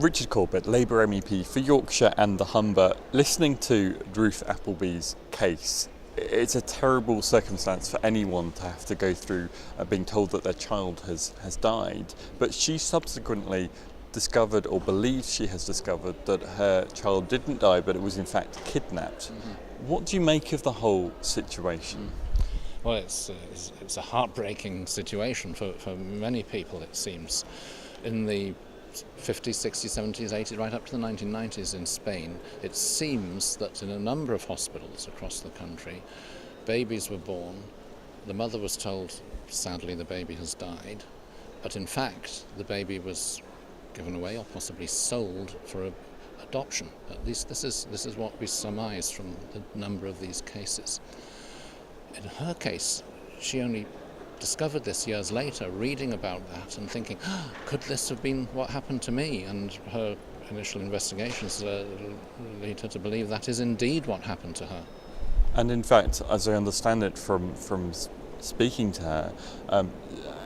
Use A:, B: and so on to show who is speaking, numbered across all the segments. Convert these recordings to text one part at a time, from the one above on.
A: Richard Corbett, Labour MEP for Yorkshire and the Humber. Listening to Ruth Appleby's case, it's a terrible circumstance for anyone to have to go through being told that their child has died. But she subsequently discovered, or believes she has discovered, that her child didn't die, but it was in fact kidnapped. What do you make of the whole situation?
B: Well, it's a heartbreaking situation for many people, it seems. In the 50s, 60s, 70s, 80s, right up to the 1990s in Spain, it seems that in a number of hospitals across the country, babies were born, the mother was told, sadly, the baby has died, but in fact, the baby was given away or possibly sold for adoption. At least this is what we surmise from the number of these cases. In her case, she only discovered this years later, reading about that and thinking, could this have been what happened to me? And her initial investigations lead her to believe that is indeed what happened to her.
A: And in fact, as I understand it from speaking to her,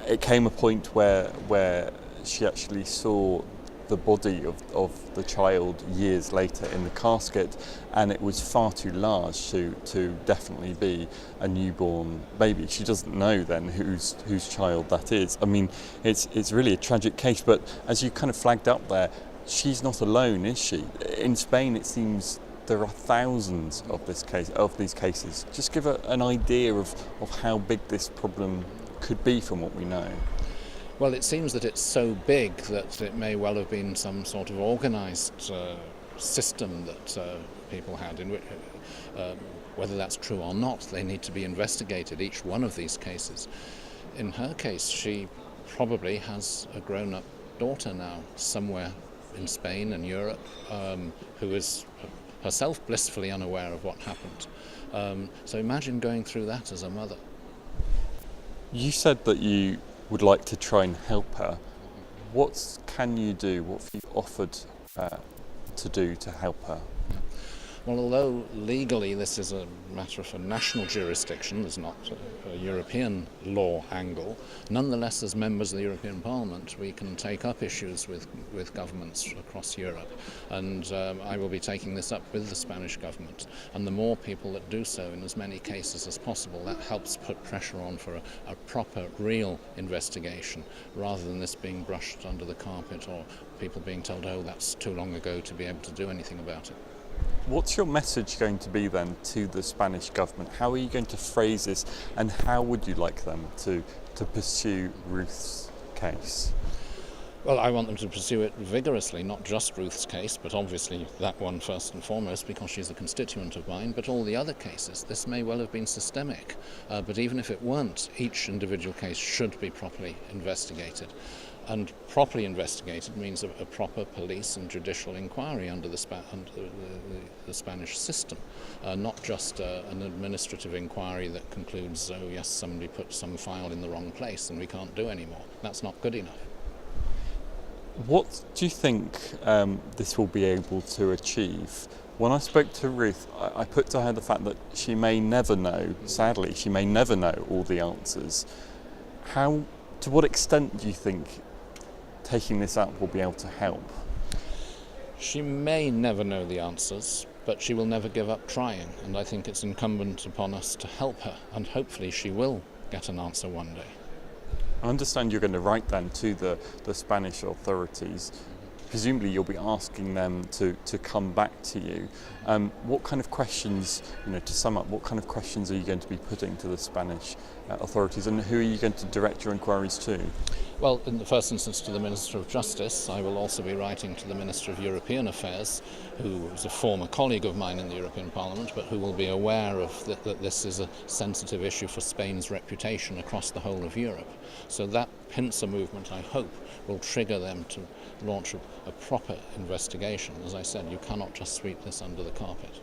A: it came a point where she actually saw the body of the child years later in the casket, and it was far too large to definitely be a newborn baby. She doesn't know then whose child that is. I mean, it's really a tragic case, but as you kind of flagged up there, she's not alone, is she? In Spain, it seems there are thousands of these cases. Just give an idea of how big this problem could be from what we know.
B: Well, it seems that it's so big that it may well have been some sort of organised system that people had, in which, whether that's true or not, they need to be investigated, each one of these cases. In her case, she probably has a grown-up daughter now, somewhere in Spain and Europe, who is herself blissfully unaware of what happened. So imagine going through that as a mother.
A: You said that you would like to try and help her. What can you do? What have you offered to do to help her?
B: Well, although legally this is a matter of a national jurisdiction, there's not a European law angle, nonetheless as members of the European Parliament we can take up issues with governments across Europe, and I will be taking this up with the Spanish government, and the more people that do so in as many cases as possible, that helps put pressure on for a proper, real investigation, rather than this being brushed under the carpet or people being told, oh, that's too long ago to be able to do anything about it.
A: What's your message going to be then to the Spanish government? How are you going to phrase this, and how would you like them to pursue Ruth's case?
B: Well, I want them to pursue it vigorously, not just Ruth's case, but obviously that one first and foremost, because she's a constituent of mine, but all the other cases. This may well have been systemic, but even if it weren't, each individual case should be properly investigated. And properly investigated means a proper police and judicial inquiry under the Spanish system, not just an administrative inquiry that concludes, oh yes, somebody put some file in the wrong place and we can't do anymore. That's not good enough.
A: What do you think this will be able to achieve? When I spoke to Ruth, I put to her the fact that she may never know, sadly, she may never know all the answers. To what extent do you think taking this up will be able to help?
B: She may never know the answers, but she will never give up trying, and I think it's incumbent upon us to help her, and hopefully she will get an answer one day.
A: I understand you're going to write then to the Spanish authorities. Presumably you'll be asking them to come back to you. What kind of questions, to sum up, what kind of questions are you going to be putting to the Spanish authorities, and who are you going to direct your inquiries to?
B: Well, in the first instance to the Minister of Justice. I will also be writing to the Minister of European Affairs, who is a former colleague of mine in the European Parliament, but who will be aware of that this is a sensitive issue for Spain's reputation across the whole of Europe. So that pincer movement, I hope, will trigger them to launch a proper investigation. As I said, you cannot just sweep this under the carpet.